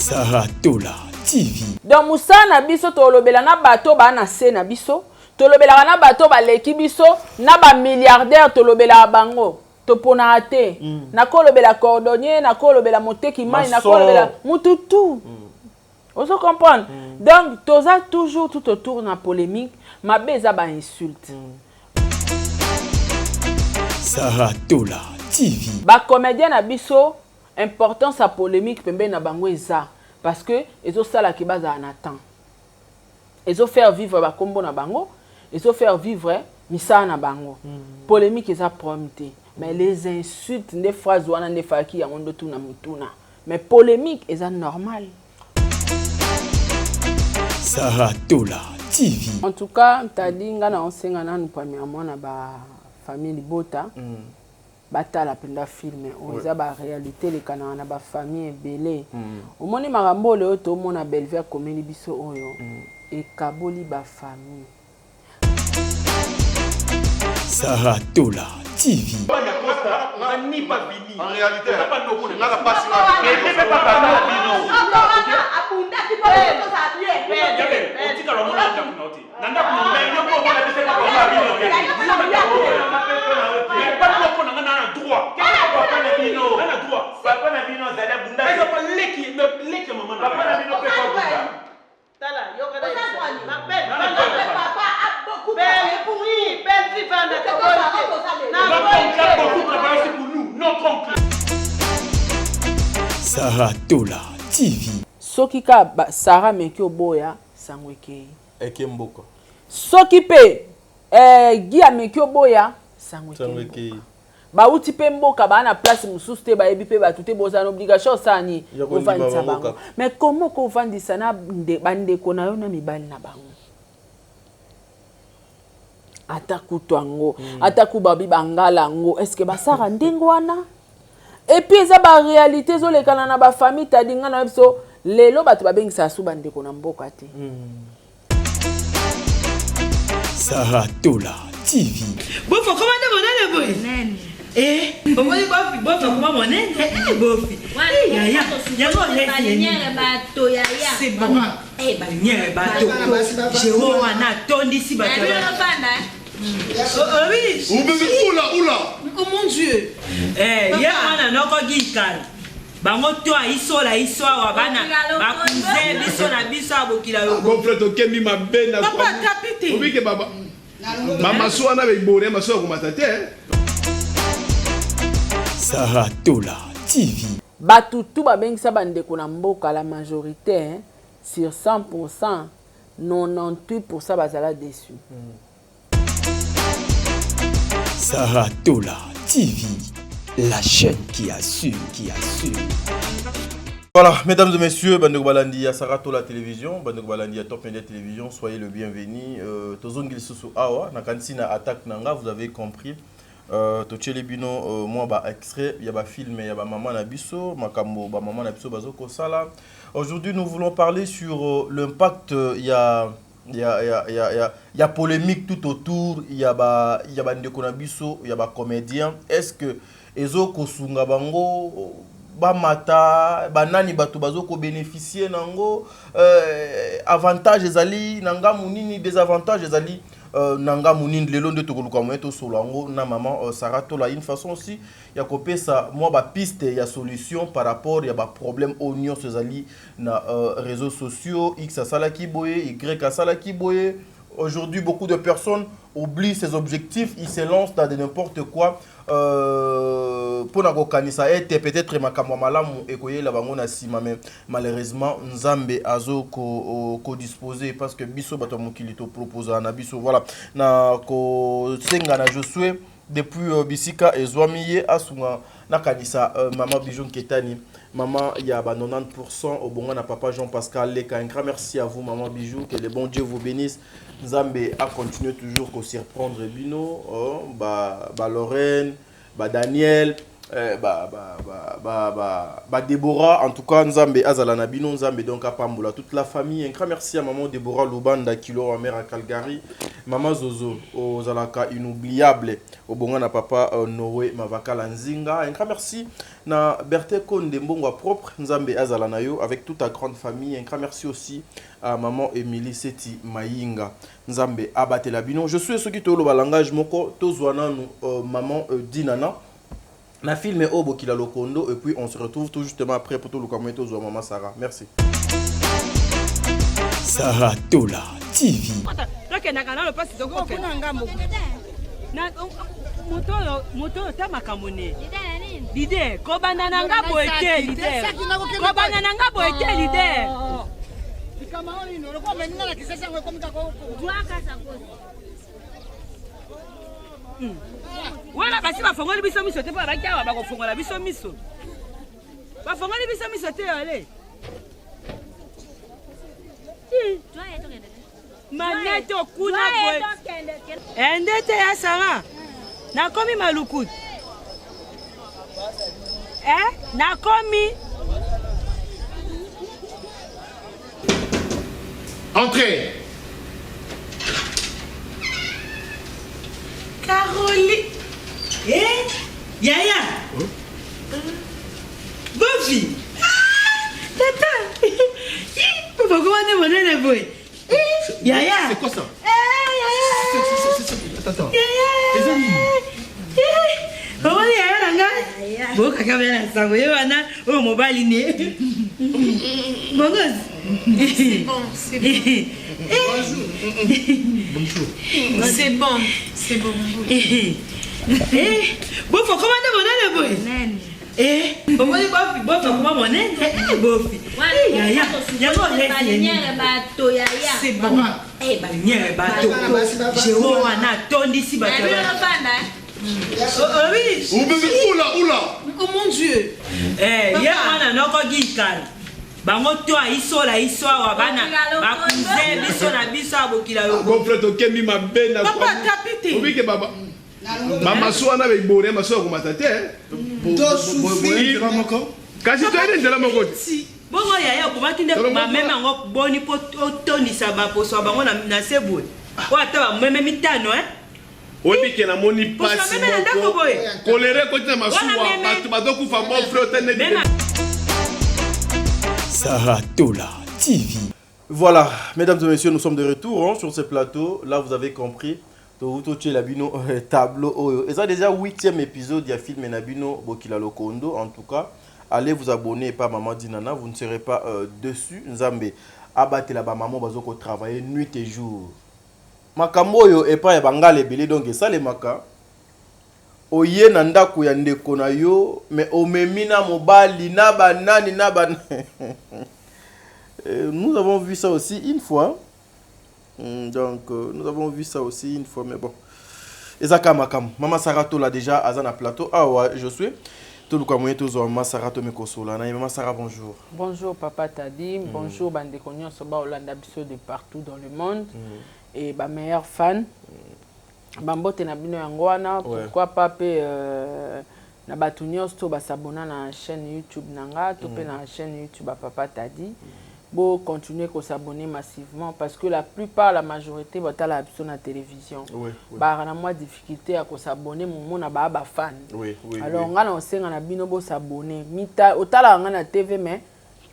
Saratola TV. Donc musana biso tolobela na bato ba na se na biso, tolobela na bato ba leki biso, na ba milliardaire tolobela bango. Topona ate. Na kolobela cordonnier, na kolobela moteki mai, na kolobela mututu. Vous comprenez? Donc toza toujours tout autour na polémique, ma beza ba insulte. Saratola TV. Ba comédien na biso importance à polémique pembe na bango eza parce que ezo sala ki baza na temps. Ezo faire vivre ba kombo na bango, ezo faire vivre misa na bango. Polémique eza prompté, mais les insultes des phrases wana ne faki ya ngondo tuna mutuna. Mais polémique eza normal. Saratola TV. En tout cas, t'as dit nga na onsenga na nous premièrement na ba famille Libota. Batala penda film oza ba réalité les kana na ba famille belé omoni makambo le oto mona Belver komeli biso oyo e kaboli ba famille. Saratola TV. En réalité, n'a pas Saratola TV. Soki ka Sarah meki oboya sangweke. Ekemboko. Soki pe gi ameki oboya sangweke. Ba uti pe mboka ba na place mususu te ba ebi pe ba tuté boza na obligation sani ovandisa bango. Mais comment ko vandisa na bande ko na yo na mibali na bango? Ataku twango, ataku babi bangala ngo, est-ce que ba sara ndengo wana? Et puis ça ba réalité zo le kana na ba famille tadinga na biso lelo batu ba bengisa su bande ko na mboka te. Saratola TV. Bon, faut commander mon nez, boy. Eh, on va dire bofi, bofi, comment mon nez? Eh, bofi. C'est bon. Eh, balignère, bateau. J'ai au ana tondi si bateau. oui. Oula. Oh mon Dieu. Eh, y'a un anoko gikal. Bango toi isola iswa bana bakuze biso na biso abokila yo. Bon frère to kemi ma bena. Papa tapite. Obi ke baba. Mama so na be bone ma so ko matate. Saratola TV. Batu tout ba bengisa bande ko na mboka la majorité sur 100%, 98% bazala déçu. Saratola TV. La chaîne qui assume, Voilà, mesdames et messieurs, Bandeko Balandi à Saratola Télévision, Bandeko Balandi à Top Media Télévision, soyez le bienvenu. Tozongil Susu Awa, Nakansina attaque Nanga, vous avez compris. Tochele bino moi ba extrait, il y a ba film, il y a ba maman nabiso, makambo ba maman nabiso bazoko sala. Aujourd'hui, nous voulons parler sur l'impact il y a polémique tout autour, il y a ndeko nabiso, il y a ba comédien. Est-ce que ezo kosunga bango ba mata banani bato bazoko bénéficier nango avantages ezali nanga munini désavantages ezali nanga munini lelo nde tokoluka moyeto solango na maman Saratola une façon aussi ya kopesa moi ba piste ya solution par rapport ya ba problème oignon ezali na réseaux sociaux X asala ki boye Y asala ki boye. Aujourd'hui, beaucoup de personnes oublient ses objectifs, ils se lancent dans de n'importe quoi. Pour nakokanisa ete peut-être makambo malamu ekoye la bango na sima mais malheureusement nzambe azo ko disposer parce que biso bato mokili to proposer na biso voilà na ko senga na Josué depuis bisika ezwamiye asunga nakanisa maman Bijou Ketani maman il y a 90% au bon na papa Jean-Pascal Leka. Un grand merci à vous maman Bijou, que le bon Dieu vous bénisse. Nzambe a continué toujours à surprendre Bino, ba Lorraine, ba Daniel, Déborah, en tout cas, Nzambe Azala Nabino, Nzambe donc à Pamboula, toute la famille. Un grand merci à maman Déborah Lubanda, Kilo, à mère à Calgary, maman Zozo, aux Zalaka inoubliable, au Bongana papa Noé Mavaka Lanzinga. Un grand merci à Berthe Konde Mbongwa propre, Nzambe Azala Nayo, avec toute ta grande famille. Un grand merci aussi à maman Émilie Seti Mayinga, Nzambe Abate Labino. Je suis ceux qui te le langage moko, Tozwana, maman Dinana. La film est au Bokila Lokondo et puis on se retrouve tout justement après pour tout le commentaire aux Maman Sarah. Merci. Sarah Tola TV. Moto tamakamone. Leader, ko banana nga boete leader. Ko banana nga boete leader. Bikamao ino, ko menina la kisasa ngwe komika ko. Duaka sakosi. Wala basi bafongoli biso miso te pa bakiawa bakofongola biso miso. Bafongoli biso miso te ale. Maneto kuna boy. Endete ya Sara. Nakomi malukut. Nakomi. Entrez. Caroline. Yaya. Bofi. Tata. Papa, comment on est monnaie la boy? Yaya. C'est quoi ça? Yaya. Attends. Comment est Yaya Langa? Bon, kaka bien la sangoye wana. Oh, mobile né. Bon gosse. C'est bon, c'est bon. Bonjour. C'est bon, c'est bon. Bon, faut commander mon aile, boy. Bon, comment mon aile? Bofi. Yaya. C'est bon. Balinière bateau. J'ai wana tondi si bateau. Oula. Oh mon Dieu. Ya wana noko gikala. Bango toi isola wa bana bakuze biso na biso abokila yo. Bon frère Tokemi ma bena. Papa tapite. Obike baba. Mama soana be bore maso ko matate. Kasi to ene ndela moko. Bongo yaya ko bakinde ma meme ngo boni po toni saba poso bango na sebo. Ko ata ba meme mitano Obike na moni pasi moko. Kolere ko tina masuwa bato ku fa mon frère tene. Sarah Tola TV. Voilà, mesdames et messieurs, nous sommes de retour sur ce plateau. Là, vous avez compris. Tableau. Et ça, déjà, 8e épisode du film Nabino Bokila Lokondo. En tout cas, allez vous abonner, pas Maman Dinana. Vous ne serez pas dessus. Nzambe, abattez la maman, bazoko travailler nuit et jour. Makamboyo et pas Bangale Belé. Donc, ça, les maka. Oye nanda kuyande kona yo mais omemina mobali na banani na ban. Nous avons vu ça aussi une fois. Donc nous avons vu ça aussi une fois mais bon. Ezaka makam Mama Sarah Tola déjà azana plateau. Ah ouais, je suis tout le camoyen tozo Mama Sarah to mekosola. Na Mama Sarah bonjour. Bonjour papa Tadi, bonjour bande konyo soba Olanda biso de partout dans le monde et ba meilleur fan. Bambote na bino yango wana pourquoi pas pe na batu nyonso basabona na chaîne YouTube nanga to pe na chaîne YouTube papa Tadi bo continuer ko s'abonner massivement parce que la plupart la majorité batala biso na télévision ba na moi difficulté à ko s'abonner mon na ba fan alors ngana osenga na bino bo s'abonner mita otala ngana TV mais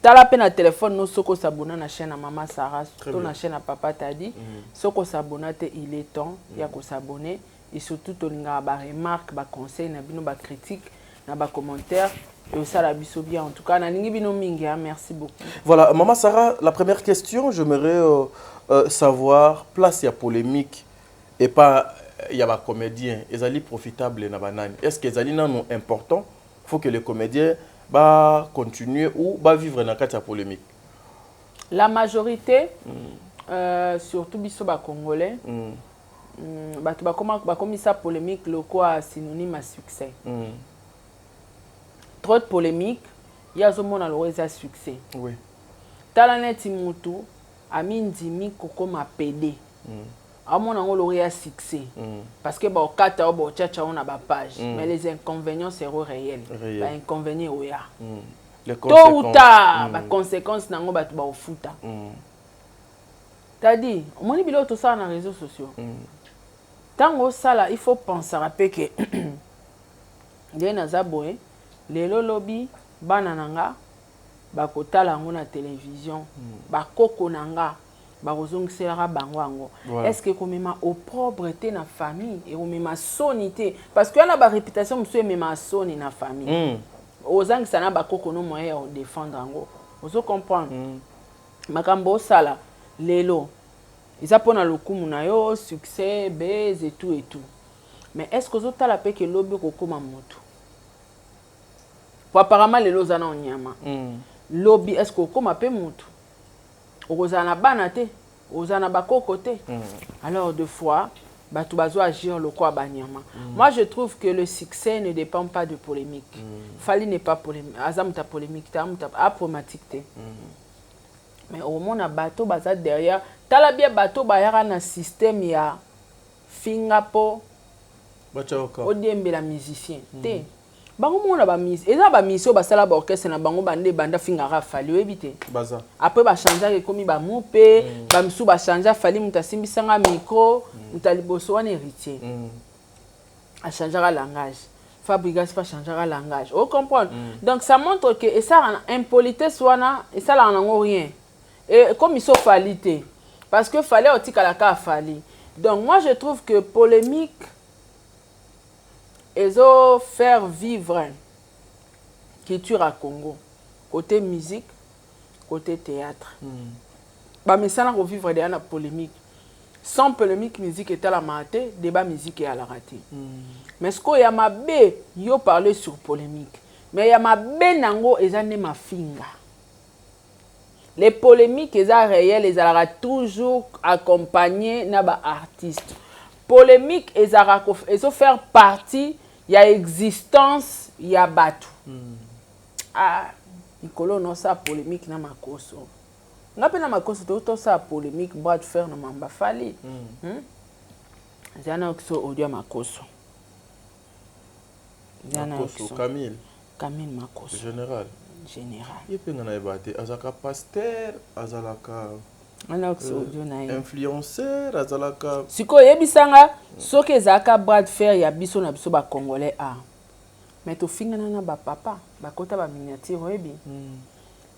tala pe na téléphone no soko s'abonner na chaîne à Maman Sarah to na chaîne à papa Tadi soko s'abonner te il est temps ya ko s'abonner et surtout to linga ba remarque ba conseil na bino ba critique na ba commentaire et ça la biso bien en tout cas na ningi bino mingi merci beaucoup. Voilà Maman Sarah, la première question j'aimerais savoir place ya polémique et pas il y a ba comédien ezali profitable na banani est-ce que ezali non important faut que les comédiens va continuer ou va vivre dans la polémique. La majorité, surtout biso ba congolais, ba comme ça polémique le quoi synonyme à succès. Trop de polémique, il y a zomo na loza succès. Oui. Tala neti mutu amindimi koko ma PD. amona ngo lauréat succès parce que ba kata bo tchatcha on a ba page mais les inconvénients seront réels ba inconvénients oya les tôt ou tard ba conséquences nango ba tu ba ofuta t'as dit omoni bilo to ça na réseaux sociaux tango sala il faut penser à pe que nde naza boye lelo lobi bana nanga bakotala ngo na télévision bakoko nanga bakozongiselaka bango yango est-ce que komema opropreté na famille et komema sonité parce que yana ba réputation musu emema soni na famille ozangisa na bakoko no moyen ya défendre yango ozo comprendre makambo osala lelo eza pona lokumu na yo succès base et tout mais est-ce que ozotala pe ke lobi kokoma moto po apparemment lelo zana onyama lobby est-ce qu'on comme appelle moto ozana bana te ozana bakoko te alors deux fois batu bazo agir le quoi banyama moi je trouve que le succès ne dépend pas de polémique Fali n'est pas polémique azam ta polémique ta apromatique te mais au moins na bateau baza derrière tala bien bateau ba yara na système ya fingapo odiembe la musicien te bango mona ba mise eza ba mise ba sala ba orchestre na bango bande banda fingara Fali ebité baza après ba changer komi ba mupe ba misu ba changer Fali mutasimbisanga micro mutaliboso wana héritier a changer la langage Fabregas pas changer la langage on comprend donc ça montre que et ça impolitesse wana et ça là en rien et comme il faut Falité parce que fallait otika ka Fali donc moi je trouve que polémique ils ont faire vivre culture à Congo côté musique côté théâtre bah mais ça n'a pas vivre derrière la polémique sans polémique musique est à la maté débat musique est à la raté mais ce qu'il y a ma bé yo parler sur polémique mais il y a ma bé nango et ça n'est ma finga les polémiques ils sont réelles les a toujours accompagné naba artiste polémique ils ont faire partie il y a existence il y a batu ah Nicolo non ça polémique na makoso ngape na makoso to ça polémique bras de fer na mamba Fali jana okso audio makoso jana okso Camille makoso général yepenga na ebate azaka pasteur azalaka influenceur azalaka siko yebisanga soki ezalaka bras de fer ya biso na biso ba congolais mais to fingana na ba papa bakota ba miniature oyebi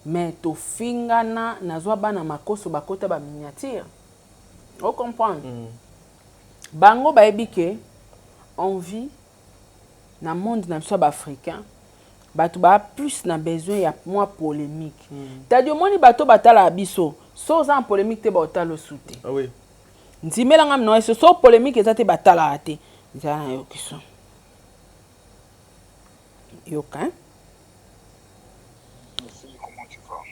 mais to fingana nazwa bana makoso bakota ba miniature on comprend bango ba ebike on vit na monde na biso ba africain bato ba plus na besoin ya moins polémique tadi omoni bato batala biso so za polémique te batalo soute ah oui nzimelanga mno so polémique ezate batala te nzana yokiso yoka Merci, comment tu vas?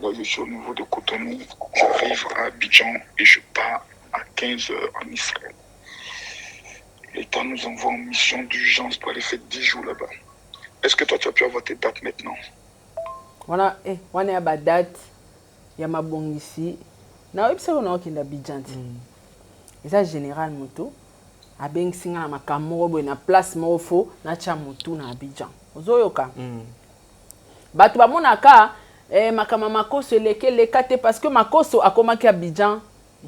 Là je suis au niveau de Cotonou, je vis à Abidjan et je pars à 15h en Israël. L'État nous envoie en mission d'urgence pour aller faire 10 jours là-bas. Est-ce que toi, tu as pu avoir tes dates maintenant? Voilà, on est à la date. Il y a ma bonne ici. Na website on a qui d'Abidjan. Et ça général moto. A ben singa na makamoro na place mofo na cha moto na Abidjan. Ozoyoka. Batu ba monaka makama makoso leke te parce que makoso akomaki Abidjan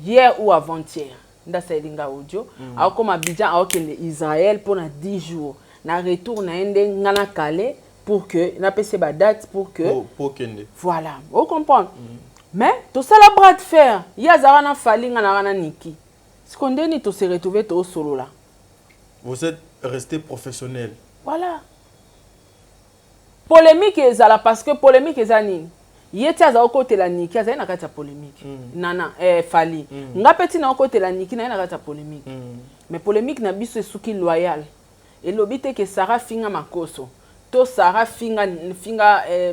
hier ou avant-hier. Nda salinga audio. Akoma Abidjan akende Israël pendant 10 jours. Na retour na ende ngana kale pour que na pese ba date pour que voilà on comprend mais tout ça la bras de fer ya zara na Fali ngana na niki skondeni to se retrouver to solo là vous êtes resté professionnel voilà polémique ezala parce que polémique ezani yeti aza côté la niki aza na kata polémique nana Fali ngapeti na côté la niki na kata polémique mais polémique na biso suki loyal et l'obité que Sarah finga makoso to Sarah finga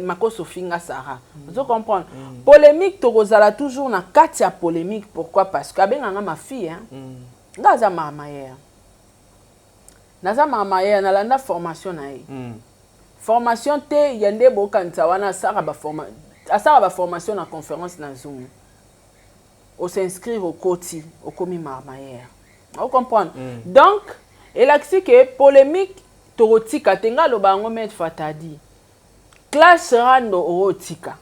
makoso finga Sarah vous comprenez polémique to rozala toujours na katia polémique pourquoi parce que abenga ma fille hein ngaza mama hier naza mama hier na landa formation na formation te yende bo kanza wana Sarah ba formation na conférence na Zoom au s'inscrire au Koti, au commis marmaillère. Vous comprenez? Donc, il a dit que polémique, Torotika, Tenga, le bango met fatadi. Classe rando Orotika.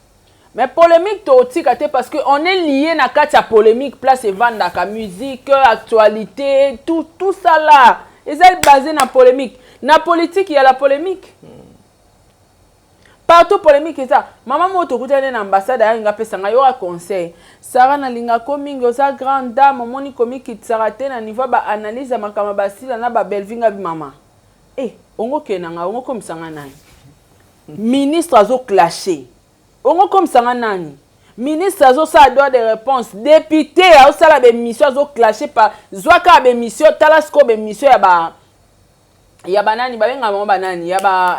Mais polémique, Torotika, parce qu'on est lié à la polémique, place et vendre la musique, actualité, tout ça là. Ils sont basés dans la polémique. Dans la politique, il y a la polémique. Partout polémique est ça. Maman moto kuta na ambassade ya nga pesa nga yo conseil. Sara na linga komingi oza grande dame moni komi kitsarate na niveau ba analyse makama basila na ba belvinga bi mama. Ongo kenanga ongo komisanga nani? Ministre azo clasher. Ongo komisanga nani? Ministre azo sa droit de réponse. Député azo sala be mission azo clasher par zwaka be mission talasko be mission ya ba yaba nani babenga mo banani yaba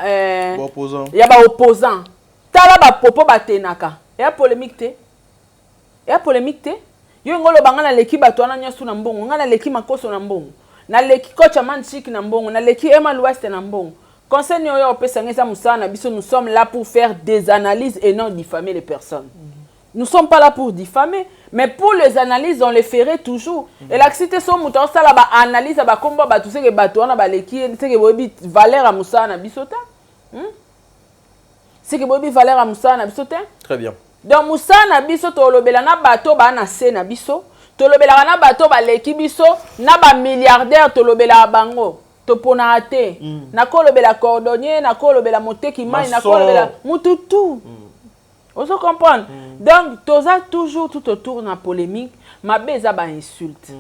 opposant yaba opposant tala ba popo batenaka ya polémique te yo ngolo bangana leki bato wana nyosu na mbongo ngana leki makoso na mbongo na leki kocha manchik na mbongo na leki ema l'ouest na mbongo conseil yo opesa ngeza musana biso nous sommes là pour faire des analyses et non diffamer les personnes. Nous ne sommes pas là pour diffamer, mais pour les analyses, on les ferait toujours. Et là, si tu as une analyse, tu sais que tu as une valeur à Moussa na bisota. C'est que tu valeur à Moussa na bisota. Très bien. Donc Moussa na biso to lobela na bato ba na se na biso, to lobela na bato ba leki biso, na ba milliardaire to lobela bango. To pona ate. Na ko lobela cordonnier, na ko lobela moteki mai, na ko lobela mututu. Vous comprenez? Donc, tout ça toujours tout autour de la polémique, ma beza ba insulte.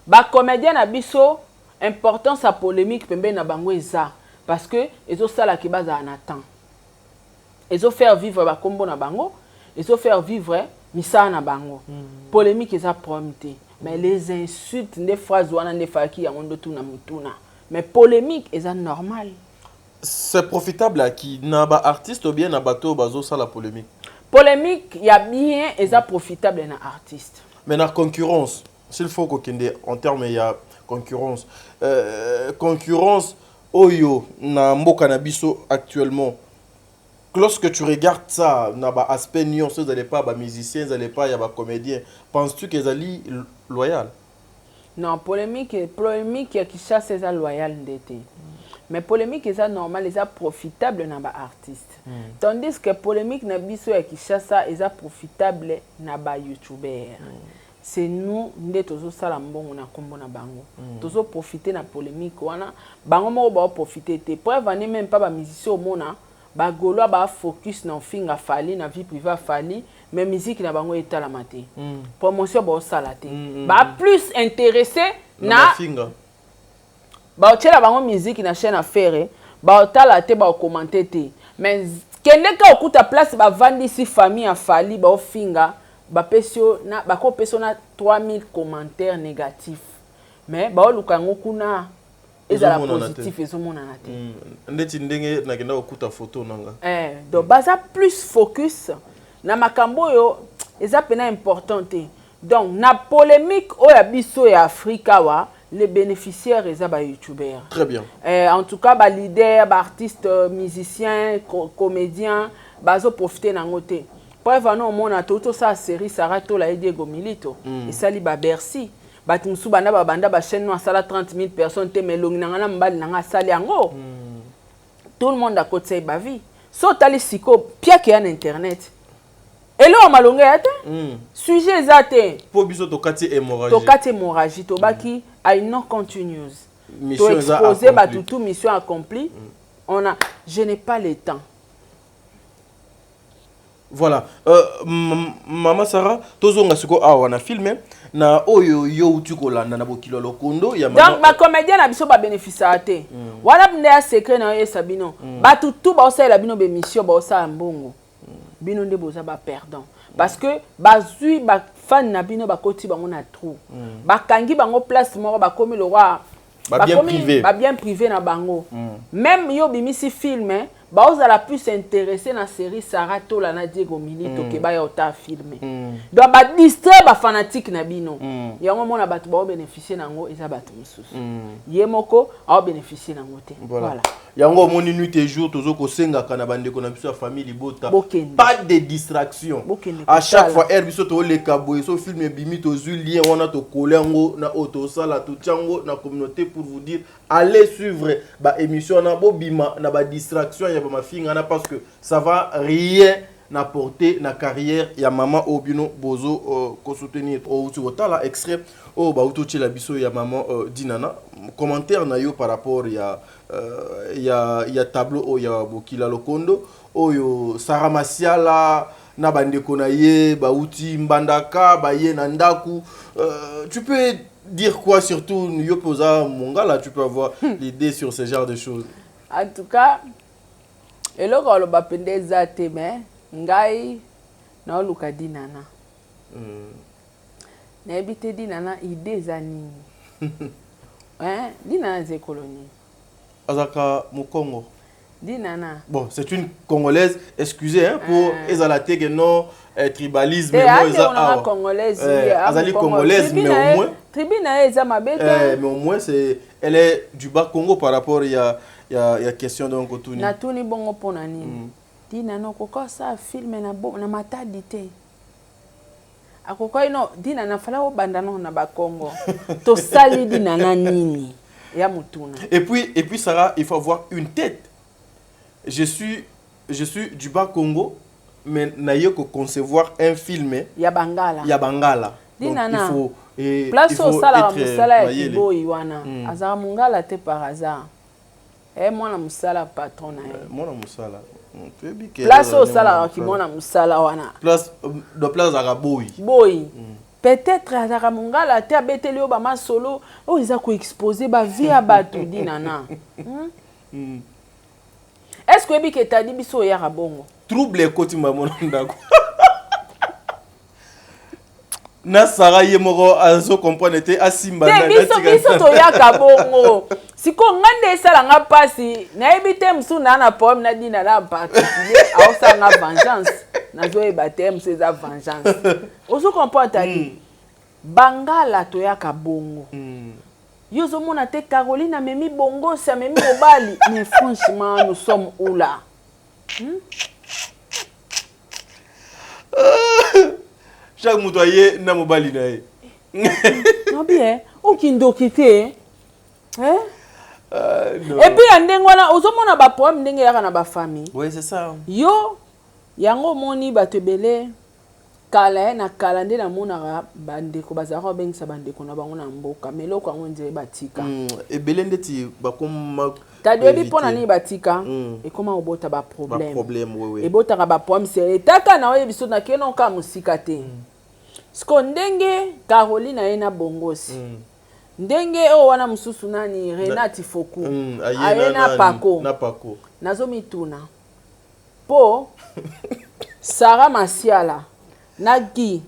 Ba comédien na biso importance à polémique pembe na bango eza parce que ils ont ça la ki baza en attend. Ils ont faire vivre ba kombo na bango, ils ont faire vivre misa na bango. Polémique eza prompté. Mais les insultes des phrases wana ne faki ya ngondo tuna mutuna. Mais polémique eza normal. C'est profitable à qui na ba artiste ou bien na bateau bazo ça la polémique. Polémique, il y a bien et ça profitable dans artiste. Mais la concurrence, s'il faut qu'on en termes il y a concurrence. Concurrence oyo na mboka na biso actuellement. Lorsque tu regardes ça, na ba aspect nuancé, vous n'allez pas ba musiciens, vous n'allez pas y a ba comédiens. Penses-tu qu'ils allaient loyal? Non, polémique qui chasse ces loyal d'été. Mais polémique est normal, est profitable dans les artistes. Tandis que polémique na biso ya Kishasa est profitable na ba youtubeur. C'est nous ndé tozo sala mbongo na kombo na bango. Tozo profiter na polémique wana, bango mo ba profiter te. Preuve ane même pas ba musicien au mona, ba golo ba focus na finga fali na vie privée fali, mais musique na bango etala maté. Promotion ba sala te. Ba plus intéressé na finga. Ba otela bango musique na chaîne affaire, ba otala te ba commenter te. Mais kende ka okuta place ba vandi si famille a fali ba ofinga ba pesio na ba ko peso na 3000 commentaires négatifs. Mais ba oluka ngokuna ezala positif ezomona na te. Ndeti ndenge na kenda okuta photo nanga. Donc baza plus focus na makambo yo eza pena importante. Donc na polémique oya biso ya Afrika wa les bénéficiaires et les youtubeurs. Très bien. En tout cas, les leaders, les artistes, musiciens, comédiens, ils ont profité de côté. Preuve, on a tout ça série Sarato la Diego Milito. Et ça li ba Bercy. Batimsu banda ba banda ba chaîne noire sala 30 000 personnes te melong nanga mbali nanga sali yango. Tout le monde à côté ba vie. So tali siko pia ki en internet. Et là, on m'a longué à sujet exact. Pour biso tokati hémorragie. Tokati hémorragie, tobaki I non continuous. Mission exposé tout mission accomplie. On a, je n'ai pas le temps. Voilà. Maman Sarah, tozonga siko awa na filmé na oyo yo utuko landa na bokilo lokondo ya maman. Donc ma comédien na biso ba bénéficiaire te. Wana bnde secret na yo sabino. Ba tout ba osala bino be mission ba osala mbongo. Bino nde boza ba perdant parce que bazui ba fan na bino ba koti bango na trou ba kangi bango place moko ba komi le roi ba bien privé na bango même yo bimisi film ba osala plus intéressé na série Sarato la na Diego Milito ke ba yo ta filmer donc ba distraire ba fanatique na bino yango mona batu ba bénéficier nango eza batu mususu ye moko a bénéficier nango te voilà yango moni nuit et jour tozo ko senga kana bande ko na biso famille libota pas de distraction à chaque fois air biso to le kabo so film bimi to lien on a to kolengo na auto sala to chango na communauté pour vous dire allez suivre ba émission na bobima na ba distraction ya ba mafinga na parce que ça va rien n'apporter na carrière ya maman Obino Bozo ko soutenir au là extrait oh ba uto la biso ya maman Dinana commentaire na yo par rapport ya tableau o ya Bokila Lokondo oyo Sarah Masiala na bandeko na ye ba uti mbandaka ba ye na ndaku tu peux dire quoi surtout yo posa mongala tu peux avoir l'idée sur ce genre de choses. En tout cas eloko lo ba pendeza te mais ngai na oluka Dinana na ebite Dinana idée za nini Dinana c'est colonie Azaka Mukongo Dinana bon c'est une congolaise excusez pour ezalate que non tribalisme moi congolaise azali congolaise mais au moins tribuna eza mabeta mais au moins c'est elle est du bas Congo par rapport il y a question donc autouni na tuni bongo pona nini Dinana kokko sa film na matadi te akoko ino Dinana fala obanda no na ba Congo to sali Dinana nini ya mutuna et puis Sarah il faut avoir une tête je suis du bas Congo mais n'ayez que concevoir un film ya Bangala donc Dinana il faut place au sala musala ya Kiboyi wana azara mungala te par hasard moi na musala patron na moi na musala place au sala ki mona musala wana place à Boy peut-être azara mungala te abeteli ba masolo o iza ko exposer ba vie ya batu Dinana est-ce que bi ke tadi biso ya rabongo trouble ko timba mona ndako na Sarah yemoko azo comprendre te asimba na biso to ya kabongo siko ngande sala nga pasi na ebite msu na poème na Dinana particulier au sa nga vengeance na zo e baptême c'est za vengeance ozo comprendre tadi Bangala to ya kabongo yo zo mona te Caroline a memi bongo sa memi mobali mais franchement nous sommes où là chaque mutoye na mobali na ye non bien okindo kité et puis andenge wana ozomona ba problème ndenge yaka na ba famille oui c'est ça yo yango moni batebele kala na kala nde na monaka bandeko bazaka bengisa bandeko na bango na mboka meloko yango nzela batika ebele ndeti bakoma tadebi pona ni batika et comment obota ba problème oui ebotaka ba problème c'est etaka na oye biso na keno ka musika te sko ndenge Caroline ayena bongosi ndenge o wana mususu nani Renati Foku ayena pako nazo mituna po Sarah Masiala nagi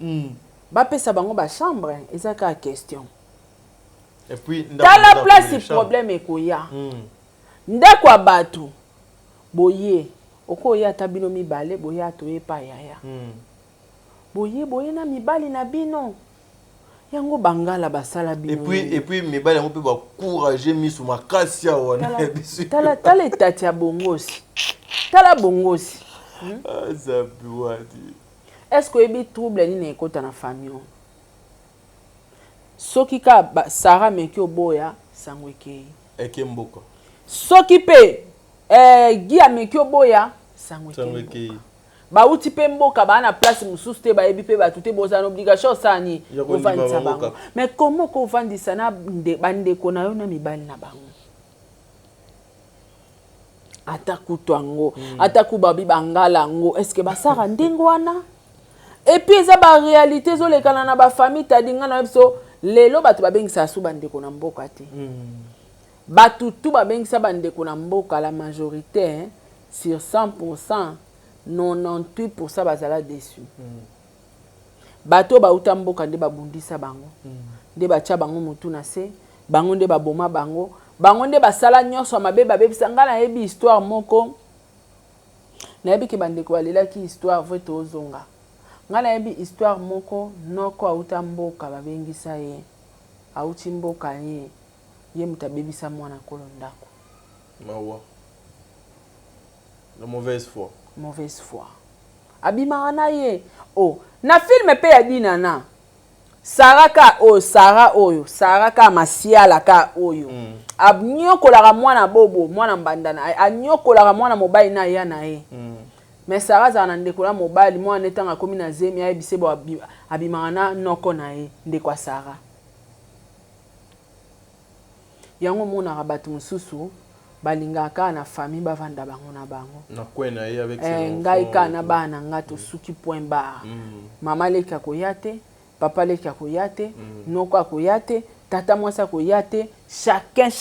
bapesa bango ba chambre ezaka question et puis la place problème ekoya ndako abatu boye okoya tabino mibale boya toyepa yaya boye na mibali na bino yango Bangala basala bino et puis mibali yango pe ba courager misu makasi ya wana tala etati ya bongosi tala bongosi zabiwadi est-ce que ebi trouble ni ekota na famille soki ka Sarah meki oboya sangweke ekemboka soki pe gi ameki oboya sangweke ba uti pe mboka ba na place mususu te ba ebi pe ba tuté boza na obligation sani ovandisa bango mais comment ko ovandisa na bandeko na yo na mibali na bango ataku twango ataku babi Bangala ngo est-ce que basara ndengo wana et puis eza ba réalité zo lekana na ba famille tadinga na biso lelo batu babengisa su bandeko na mboka te batu tu babengisa bandeko na mboka la majorité sur 100% 98% bazala déçu bato ba uta mboka nde babundisa bango nde bacha bango mutu na se bango nde baboma bango nde basala nyonso mabe babebisa ngana yebi histoire moko na yebi ke bandeko balelaki histoire voto ozonga ngana yebi histoire moko noko auta mboka babengisa ye auti mboka ye mutabebisa mwana kolo ndako mawa La mauvaise foi. Mauvaise foi. Abimaka na ye. Oh, na film pe ya dinana. Saraka oyo, Sara oyo, Saraka masiala ka oyo. Abnyokolaka mwana bobo, mwana mbandana. Anyokolaka mwana mobali na ya na ye. Mais Sara za na ndekola mobali, mwana netanga komi na zemi ya bisebo abimaka na noko na ye, ndekwa Sara. Yango monaka bato mosusu balingaka na famille bavanda bango na bango. Na kwena ye avec ses enfants. Ngai ka na bana ngato suki point bar. Mama leki akoyate, papa leki akoyate, noko akoyate, tata mwasa akoyate, chacun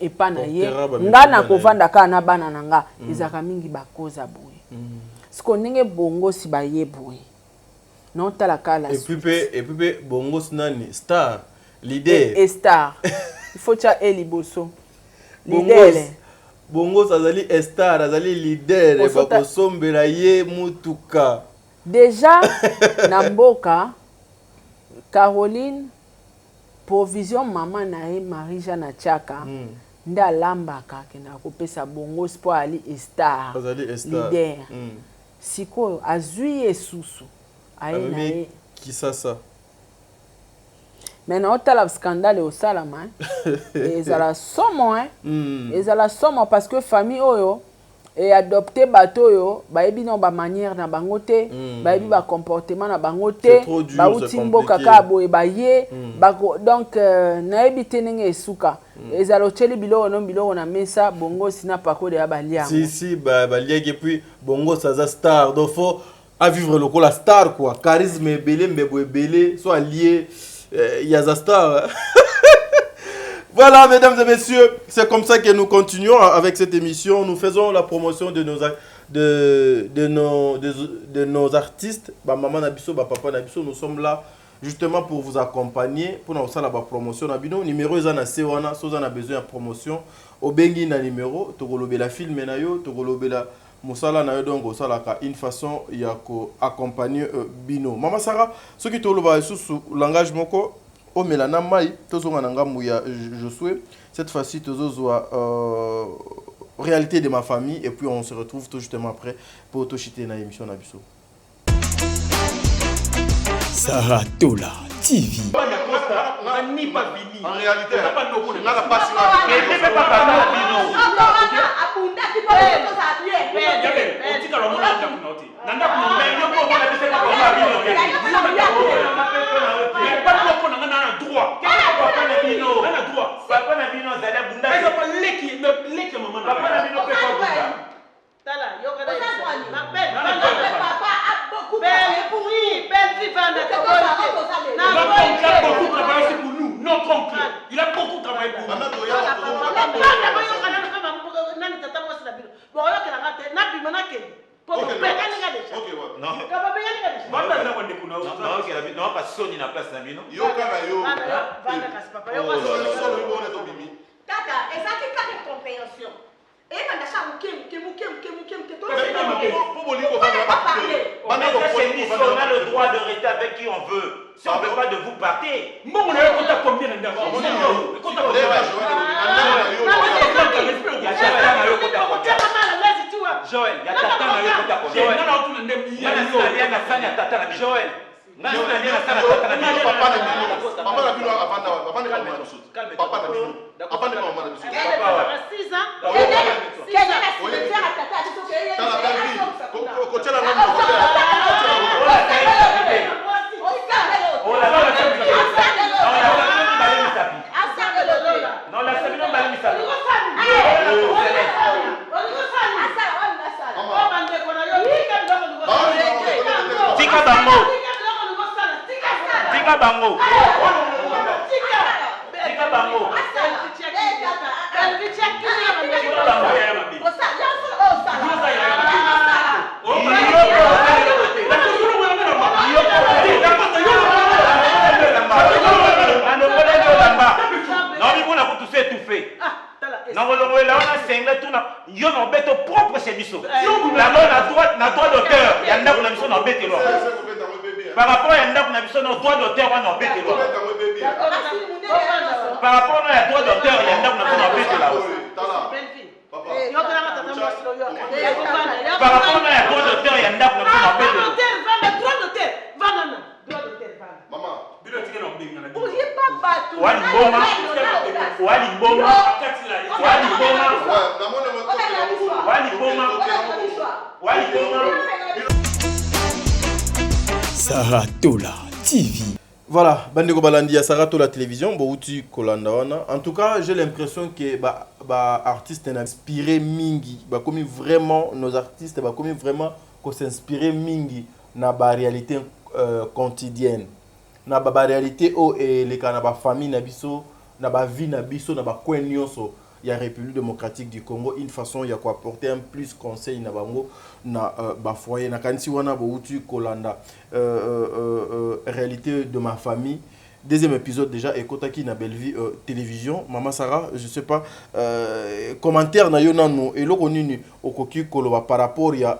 epa na ye. Nga na kovanda ka na bana na nga, ezaka mingi bakoza boye. Siko ndenge bongo si baye boye. Non tala kala. Et puis bongo nani star, leader. Et star. Il faut tcha eliboso. Leader. Bongo azali star, azali leader, bakosombela ye mutuka. Déjà na mboka Caroline provision maman na ye Marija na Chaka nda lambaka kena kopesa bongo sport ali star. Azali star. Leader. Siko azui esusu. Aye na ye kisasa. Maintenant, on a le scandale au Salama. Et ça la somme, et ça la somme parce que famille oyo et adopté bateau yo, ba ebi non ba manière na bangote, ba ebi ba comportement na bangote, ba utimbo kaka boye ba ye, donc na ebi tenenge esuka. Et ça lo cheli bilo non bilo na mesa bongo sina pako de abalia. Si ba lia et puis bongo ça za star donc faut à vivre le coup la star quoi, charisme belé mbebo belé soit lié. Yazastar. Voilà, mesdames et messieurs, c'est comme ça que nous continuons avec cette émission. Nous faisons la promotion de nos artistes. Bah, maman Nabiso, bah, papa Nabiso, nous sommes là justement pour vous accompagner pour nous faire la promotion. Nabino numéro ils en a sewana, so on a besoin de promotion. Au bengi na numéro, to golobe la film nayo, to golobe la Moussala na donc osalaka une façon ya ko accompagner bino. Mama Sarah, ce qui toloba sous langage moko o melana mai tozonga nanga muya Josué. Cette fois-ci tozozoa réalité de ma famille et puis on se retrouve tout justement après pour tochiter na émission na biso. Sarah Tola TV. En réalité, notre oncle, il a beaucoup travaillé pour nous. On a le droit de rester avec qui on veut. Si on ne veut pas de vous partir. Joël, il y a Tata Joël. Par rapport à nos droits d'auteur, on a embêté là. Par rapport à nos droits d'auteur, il y a un droit d'auteur. Par rapport à la droit d'auteur, il y a un droit Saratola TV. Voilà, Bandeko Balandi à Saratola télévision, Bouti Kolandawana. En tout cas, j'ai l'impression que artistes ont inspiré Mingi. Comme vraiment, nos artistes, comme vraiment, qu'on s'inspire Mingi dans la réalité quotidienne. Dans la réalité, les cas dans la famille, dans la vie, dans la coin il y a République démocratique du Congo, une façon il y a quoi apporter un plus conseil na bango na foyer na kanisi wana Bouti Kolanda réalité de ma famille. Deuxième épisode déjà ekotaki na Bellevue télévision. Maman Sarah, je sais pas commentaire na yo nanu eloko nini okoki koloba par rapport ya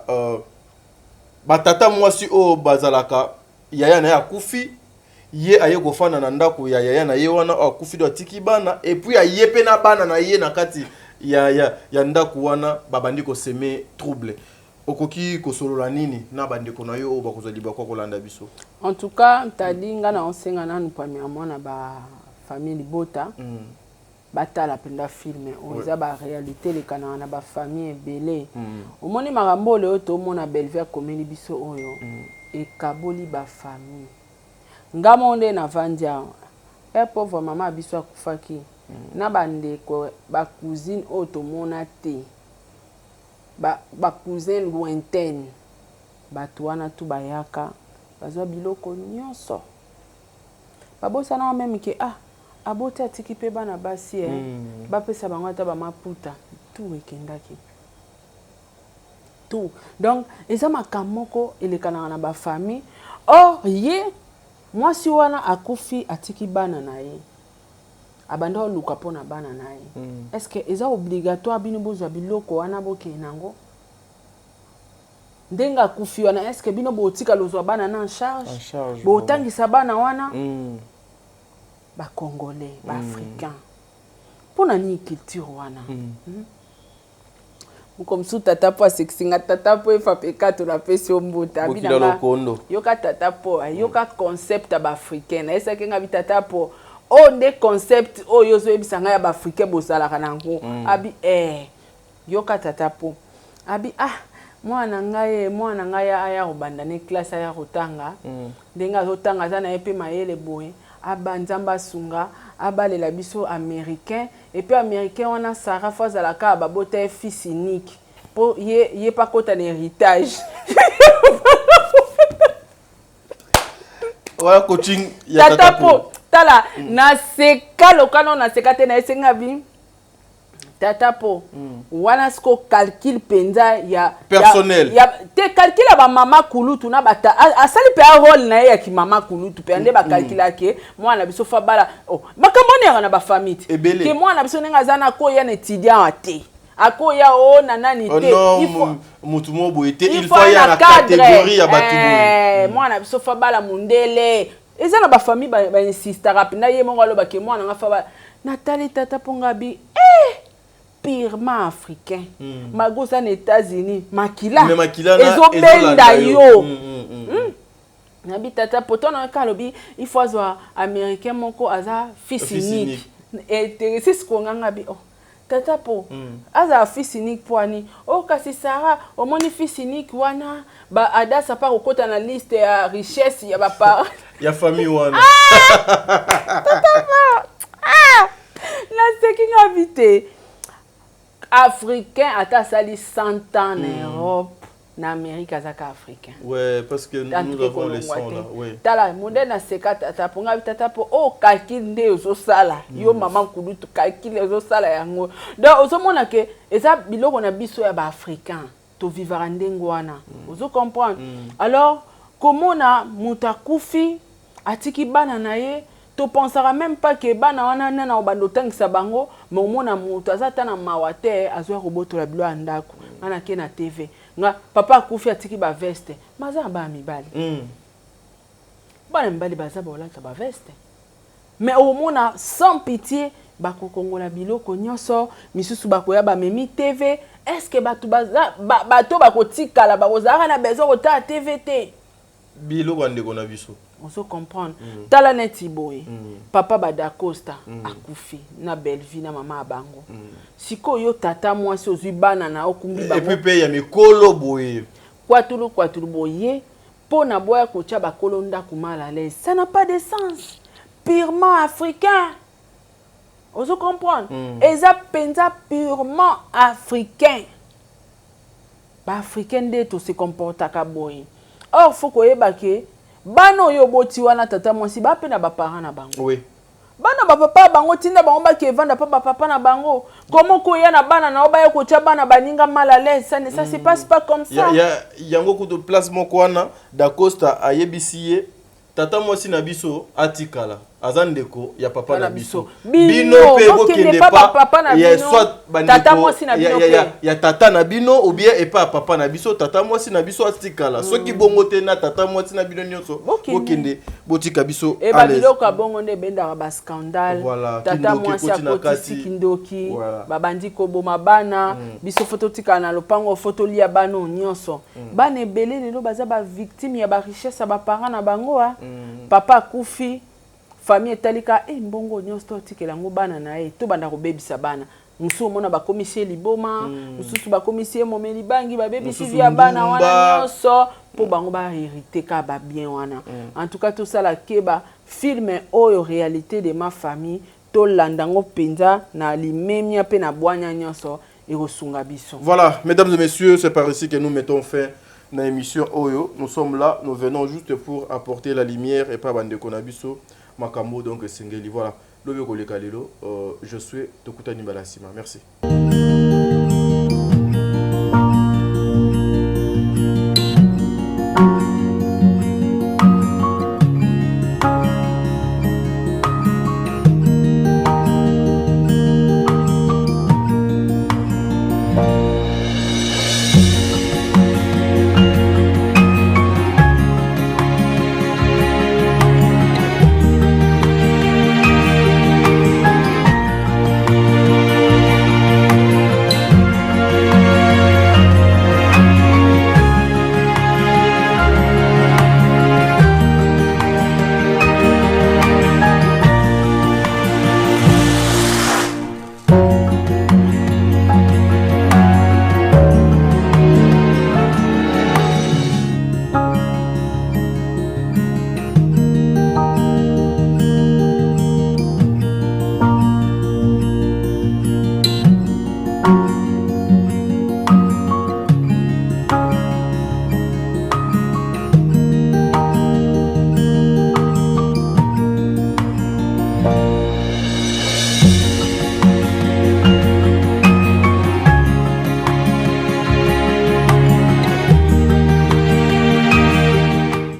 batata mwasi o bazalaka yaya na ya kufi ye aye kofana na ndako ya yaya na ye wana akufi do atiki bana et puis aye pe na bana na ye na kati ya ndako wana babandi ko semer trouble. Okoki kosolola nini na bandeko na yo bakozali bakwa kolanda biso? En tout cas, tadinga na onsenga na premièrement na ba famille Libota. Batala penda film o za ba réalité le kana na ba famille belé. Omoni makambo le to mona Bellevue komeli biso oyo e kaboli ba famille. Ngamonde na vandia pauvre maman biso akufaki na bandeko ba cousine o to mona te ba cousine lointaine bato wana tu bayaka bazwa biloko nyonso babosa na même ke abota atiki pe bana basi bapesa bango ata bamaputa tout ekendaki tout donc eza makamoko elekana na ba famille or ye mwasi wana akufi atiki bana na ye abanda luka pona bana na ye est-ce que eza obligatoire bino bozwa biloko wana bokenango ndenga akufi wana est-ce que bino botika lozwa bana na en charge botangisa bana wana ba congolais ba africain pona ni culture wana comme sous tata po sexinga tata po FAPK to la pesi ombuta bina yoka tata po yoka concept ba africain na esa kenga bitata po on des concepts o yozo ebisanga ya ba africain bozala kanango abi yoka tata po abi mwana ngai aya robanda ne classe aya rotanga ndenga rotanga za na epe mayele boye abanzamba sunga abalela biso américain et puis américain wana Sarah fazala ka babota fils unique po ye pas kota l'héritage voilà coaching ya tata po tala na seka lokano na seka te na esenga bi tata po wana sko calcul penza ya personnel ya te calcul ba mama kulutu na bata asali pe rôle na ya ki mama kulutu pe ande ba calcula ke mwana biso fa bala makamone na ba famille ke mwana biso nenga zana ko ya étudiant ate akoya na nani te il faut mutu mo boete il faut ya na catégorie ya batu mwana biso fa bala mundele eza na ba famille ba insista rapina ye mongo lo ba ke mwana nga fa bala Nathalie tata pongabi purement africain. Magos en États-Unis, makila. Ezo benda yo. Nabi tata poto na kalobi il faut avoir américain moko aza fils unique. Et c'est ce qu'on a bi tata po aza fils unique poani o kasi Sarah o moni fils unique wana ba ada sa pa kokota na liste ya richesse ya ba parents ya famille wana tata po la seking habité africain ata sali 100 ans en Europe na Amérique azaka africain. Ouais, parce que nous avons les sons là, ouais. Tala monde na seka tata ponga tata po o calcul nde ozo sala. Yo maman kulutu calcul ozo sala yango. Donc ozo mona ke eza biloko na biso ya ba africain to vivre ndengo wana. Ozo comprendre. Alors comment na mutakufi atiki bana na ye to pensera même pas que bana wana na obando tangisa bango mais omona mutu azata na mawate azwa roboto la bilo andako ana ke na TV nga papa akufi atiki ba veste maza ba mibali bana mibali baza ba olata ba veste mais omona sans pitié bakokongola biloko nyonso misusu bakoya bamemi TV est-ce que bato bakotikala bakozalaka na besoin kotala TV te biloko ndeko na biso ozo comprendre tala neti boye papa badacosta akufi na Belleville na mama abango sikoyo tata mwasi ozwi bana na okumbi bango et puis pe ya mikolo boye kwatulu boye po na boya kotia bakolo ndako mal à l'aise ça n'a pas de sens purement africain ozo comprendre eza penza purement africain ba africain de to se comportaka boye or faut koyeba ke bano yo boti wana tata mwasi ba pe na ba parents na bango oui bana ba papa bango tinda bango ba ke vanda pa papa na bango comment ko ya na bana na oba ya ko tia bana baninga mal à l'aise ça se passe pas comme ça yango ko de place moko wana dacosta ayebisiye tata mwasi na biso atikala azandeko ya papa na biso bino pe bokende pa papa na bino tata mwasi na bino ya tata na bino ou bien et pas papa na biso tata mwasi na biso atikala soki bongo te na tata mwasi na bino nyonso bokende botika biso e ba biloko bongo nde benda ba scandale tata mwasi akotisi kindoki babandi ko boma bana biso foto tika na lopango foto lia bano nyonso bana ebele lelo baza ba victime ya ba richesse ba parents na bango papa kufi famille talika mbongo nyonso tikela ngo bana na ye to banda ko bebisa bana musu mona ba commissaire liboma musu ba commissaire momeli bangi ba bebisi via bana wana nyonso po bango ba hériter ka ba bien wana en tout cas tout ça la keba film oyo réalité de ma famille to landango penza na limemia pe na bwanya nyonso et rosunga biso. Voilà, mesdames et messieurs, c'est par ici que nous mettons fin à l'émission Oyo. Nous sommes là, nous venons juste pour apporter la lumière et pas bande konabiso makambo donc singeli. Voilà, je suis Tokutani Balasima. Merci.